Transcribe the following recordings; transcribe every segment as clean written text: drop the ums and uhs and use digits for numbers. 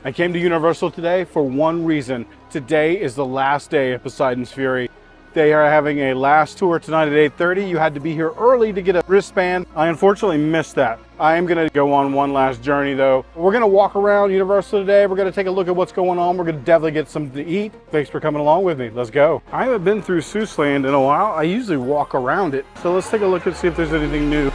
I came to Universal today for one reason. Today is the last day of Poseidon's Fury. They are having a last tour tonight at 8:30. You had to be here early to get a wristband. I unfortunately missed that. I am gonna go on one last journey though. We're gonna walk around Universal today. We're gonna take a look at what's going on. We're gonna definitely get something to eat. Thanks for coming along with me. Let's go. I haven't been through Seuss Land in a while. I usually walk around it. So let's take a look and see if there's anything new.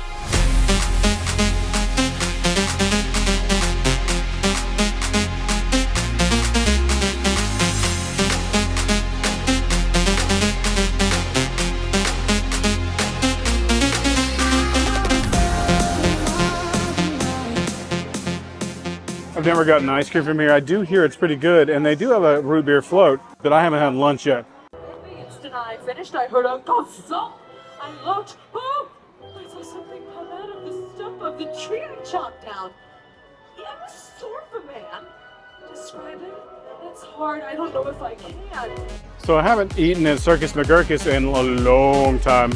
I've never gotten ice cream from here. I do hear it's pretty good, and they do have a root beer float, but I haven't had lunch yet. Instant I finished, I heard a thump. I looked. Oh, I saw something come out of the stump of the tree I chopped down. It was sort of a man. Describe it? That's hard. I don't know if I can. So I haven't eaten at Circus McGurkus in a long time.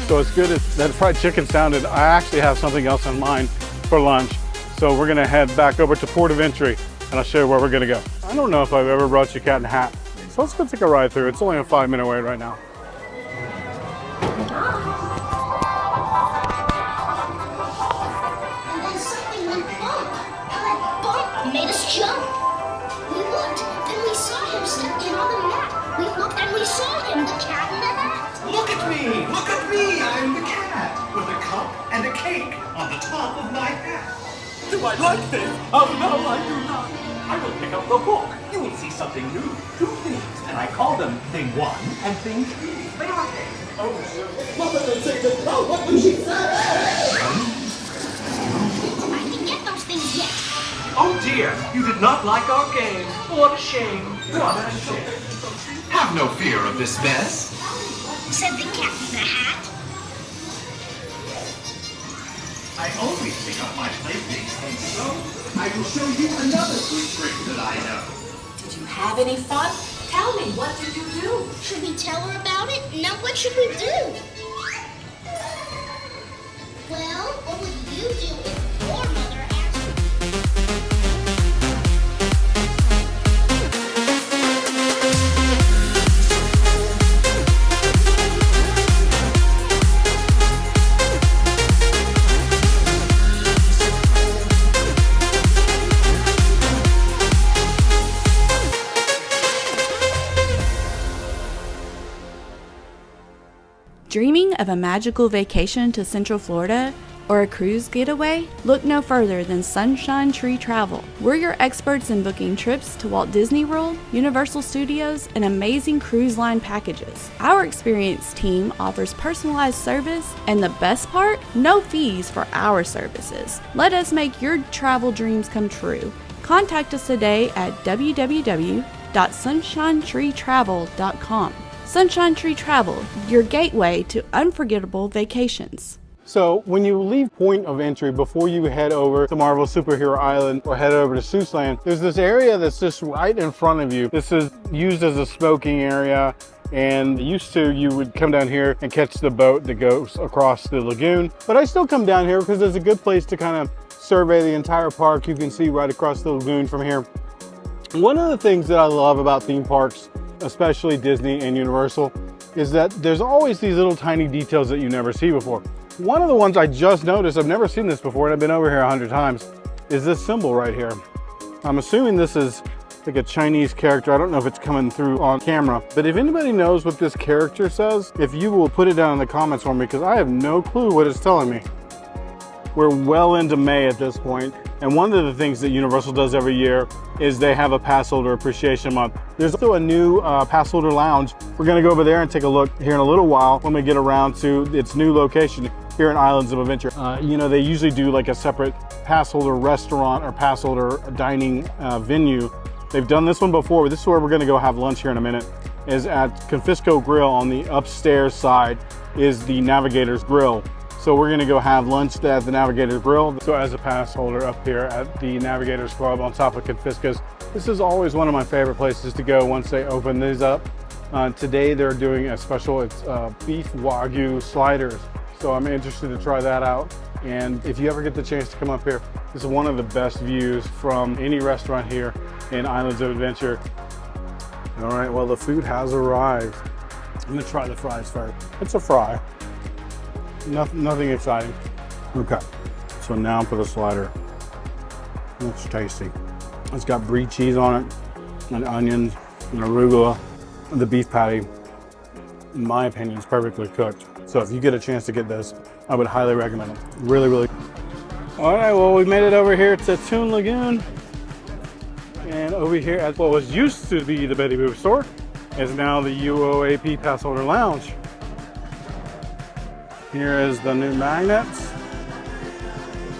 So as good as that fried chicken sounded, I actually have something else in mind for lunch. So we're gonna head back over to Port of Entry and I'll show you where we're gonna go. I don't know if I've ever brought you Cat in a Hat. So let's go take a ride through. It's only a 5-minute wait right now. And then something went bump. That bump made us jump. We looked, then we saw him stepped in on the mat. We looked and we saw him, the Cat in the Hat. Look at me! Look at me! I'm the cat with a cup and a cake on the top of my hat. Do I like this? Oh no, I do not. I will pick up the book. You will see something new. 2 things, and I call them Thing 1 and Thing 2. They are things. Oh, What would she say? I didn't get those things yet. oh dear, you did not like our game. What a shame. What a shame. Have no fear of this mess. Said the Cat in the Hat. I always pick up my playthings, and so I will show you another good trick that I know. Did you have any fun? Tell me, what did you do? Should we tell her about it? Now what should we do? Well, what would you do if your mother asked you? Dreaming of a magical vacation to Central Florida or a cruise getaway? Look no further than Sunshine Tree Travel. We're your experts in booking trips to Walt Disney World, Universal Studios, and amazing cruise line packages. Our experienced team offers personalized service, and the best part? No fees for our services. Let us make your travel dreams come true. Contact us today at www.sunshinetreetravel.com. Sunshine Tree Travel, your gateway to unforgettable vacations. So when you leave Point of Entry, before you head over to Marvel Superhero Island or head over to Seuss Land, there's this area that's just right in front of you. This is used as a smoking area, and used to, you would come down here and catch the boat that goes across the lagoon. But I still come down here because it's a good place to kind of survey the entire park. You can see right across the lagoon from here. One of the things that I love about theme parks, especially Disney and Universal, is that there's always these little tiny details that you never see before. One of the ones I just noticed, I've never seen this before and I've been over here 100 times, is this symbol right here. I'm assuming this is like a Chinese character. I don't know if it's coming through on camera, but if anybody knows what this character says, if you will put it down in the comments for me, because I have no clue what it's telling me. We're well into May at this point, and one of the things that Universal does every year is they have a pass holder appreciation month. There's also a new pass holder lounge. We're gonna go over there and take a look here in a little while when we get around to its new location here in Islands of Adventure. You know, they usually do like a separate pass holder restaurant or pass holder dining venue. They've done this one before, but this is where we're gonna go have lunch here in a minute, is at Confisco Grill. On the upstairs side is the Navigator's Grill. So we're gonna go have lunch at the Navigator's Grill. So as a pass holder up here at the Navigator's Club on top of Confisco's, this is always one of my favorite places to go once they open these up. Today they're doing a special, it's beef Wagyu sliders. So I'm interested to try that out. And if you ever get the chance to come up here, This is one of the best views from any restaurant here in Islands of Adventure. All right, well, the food has arrived. I'm gonna try the fries first. It's a fry. Nothing exciting. Okay, so now for the slider. Looks tasty. It's got brie cheese on it, and onions, and arugula. And the beef patty, in my opinion, is perfectly cooked. So if you get a chance to get this, I would highly recommend it. Really, really. All right, well, we made it over here to Toon Lagoon. And over here at what was used to be the Betty Boop store is now the UOAP Pass Holder Lounge. Here is the new magnets.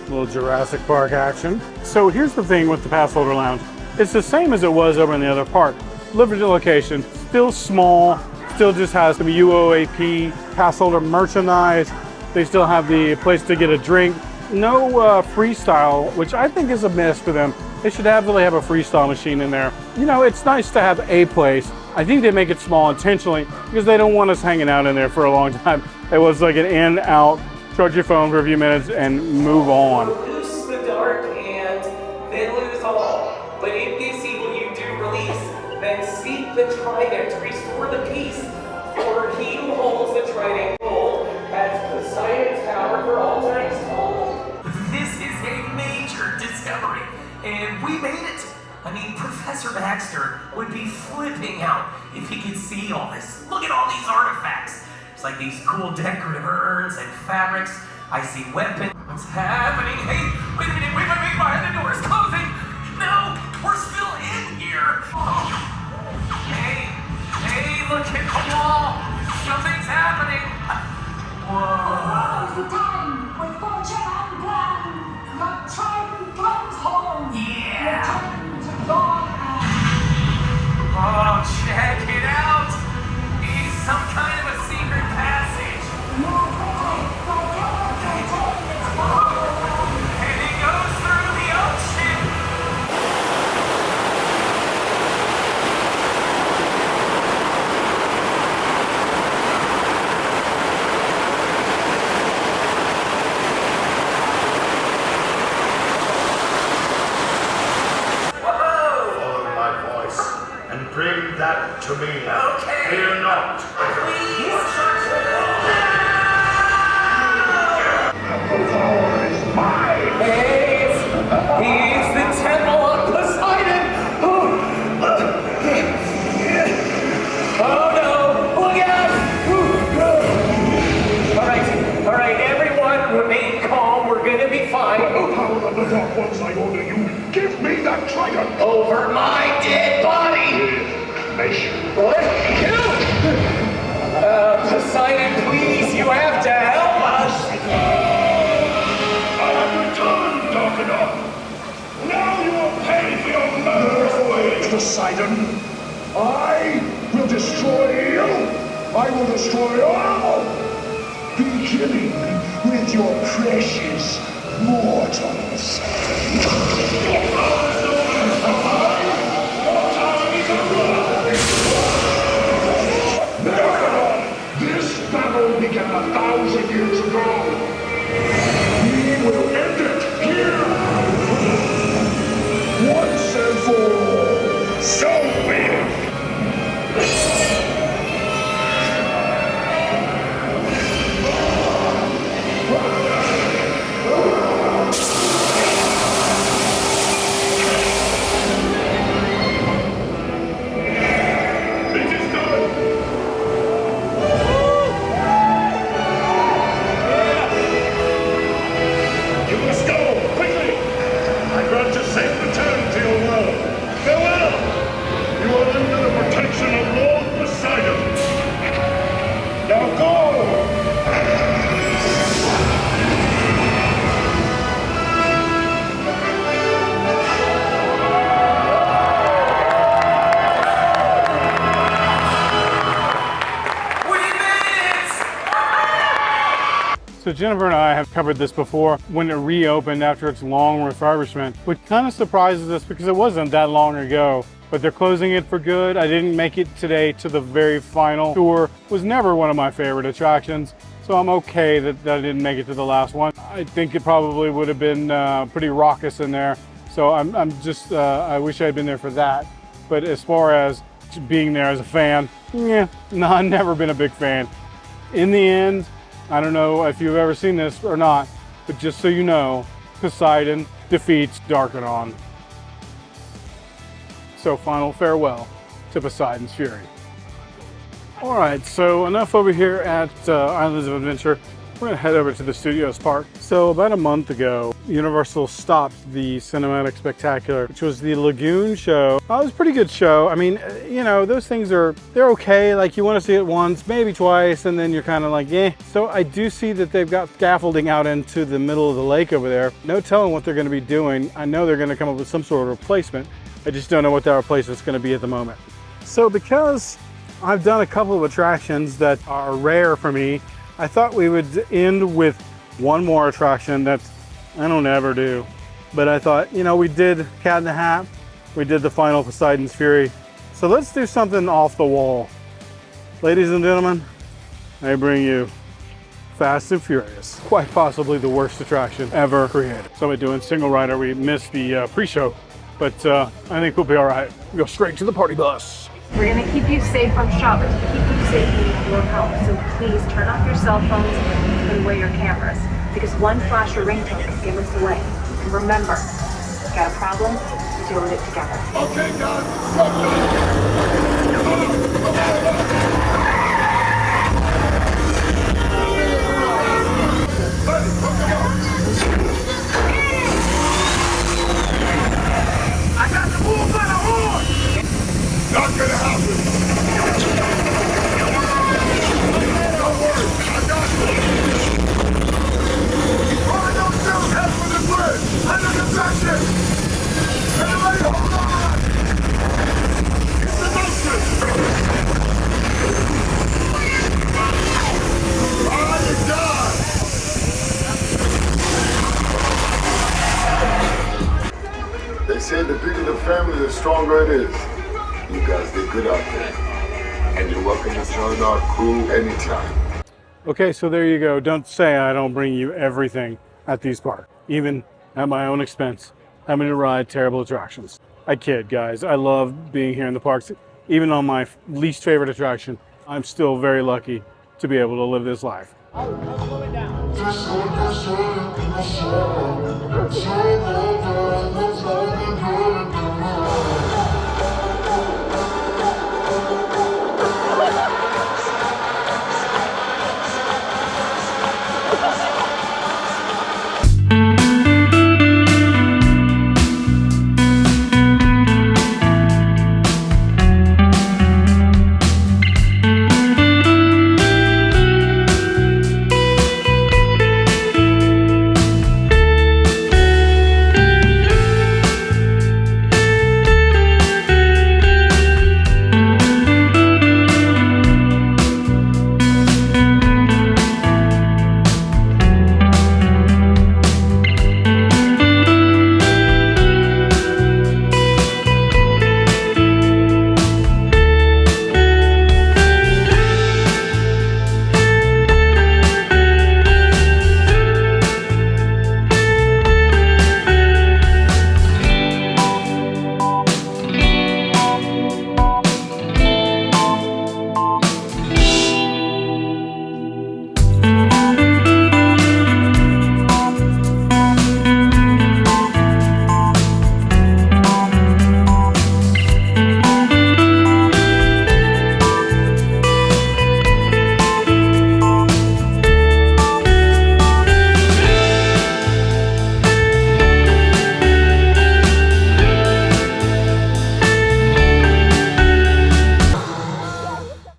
A little Jurassic Park action. So here's the thing with the Pass Holder Lounge. It's the same as it was over in the other park. Limited location, still small, still just has some UOAP Pass Holder merchandise. They still have the place to get a drink. No freestyle, which I think is a miss for them. They should really have a freestyle machine in there. You know, it's nice to have a place. I think they make it small intentionally because they don't want us hanging out in there for a long time. It was like an in, out, charge your phone for a few minutes and move on. Loose the dark and then lose all. But if this evil you do release, then seek the trident to restore the peace. For he who holds the trident gold has Poseidon's power for all times told. This is a major discovery, and we made it. I mean, Professor Baxter would be flipping out if he could see all this. Look at all these artifacts. It's like these cool decorative urns and fabrics. I see weapons. What's happening? Hey, wait a minute, behind the door is closing. No, we're still in here. Oh. Hey, look at the wall. Something's happening. Whoa. The time with fortune and plan. The trident comes home. Yeah. Return to dawn and... Oh, check it out. It's some kind of a secret passage. And it goes through the ocean. Follow my voice and bring that to me. Okay. Fear not. Please. Hey, it's the temple of Poseidon. Oh no, look out. All right, everyone, remain calm. We're gonna be fine. Power of the dark ones, I order you. Give me that trident. Over my dead body. Nation. What? Poseidon, please, you have to help us. I have returned, Dark enough. Now you will pay for your murder. Poseidon, I will destroy you. I will destroy all. Beginning with your precious mortals. This battle began 1,000 years ago. We will end it here. Once and for all. So be it. It is done. You must go, quickly! I grant you safe return to your world. Farewell! You are under the protection of Lord Poseidon. Now go! We made it! So Jennifer and I have covered this before when it reopened after its long refurbishment, which kind of surprises us because it wasn't that long ago. But they're closing it for good. I didn't make it today to the very final tour. It was never one of my favorite attractions. So I'm okay that I didn't make it to the last one. I think it probably would have been pretty raucous in there. So I'm just, I wish I had been there for that. But as far as being there as a fan, yeah, no, I've never been a big fan. In the end, I don't know if you've ever seen this or not, but just so you know, Poseidon defeats Darkanon. So final farewell to Poseidon's Fury. All right, so enough over here at Islands of Adventure. We're gonna head over to the Studios Park. So about a month ago, Universal stopped the Cinematic Spectacular, which was the Lagoon show. It was a pretty good show. I mean, you know, those things they're okay. Like you wanna see it once, maybe twice, and then you're kind of like, eh. So I do see that they've got scaffolding out into the middle of the lake over there. No telling what they're gonna be doing. I know they're gonna come up with some sort of replacement. I just don't know what that replacement's gonna be at the moment. So because I've done a couple of attractions that are rare for me, I thought we would end with one more attraction that I don't ever do. But I thought, you know, we did Cat in the Hat, we did the final Poseidon's Fury. So let's do something off the wall. Ladies and gentlemen, I bring you Fast and Furious. Quite possibly the worst attraction ever created. So we're doing single rider. We missed the pre-show, but I think we'll be all right. We'll go straight to the party bus. We're going to keep you safe from shoppers, keep you safe in your home. So please turn off your cell phones and wear your cameras. Because one flash or ringtone can give us away. And remember, got a problem? We deal with it together. Okay, guys. I got the bull by the horn! Not gonna happen! Don't worry, I got you! Rolling those shoes, head for the bridge! Under construction! Everybody hold on! It's the motion! Oh, you done! They say the bigger the family, the stronger it is. You guys did good out there. And you're welcome to join our crew anytime. Okay, so there you go. Don't say I don't bring you everything at these parks, even at my own expense, having to ride terrible attractions. I kid, guys. I love being here in the parks. Even on my least favorite attraction, I'm still very lucky to be able to live this life. Just like I said in the song,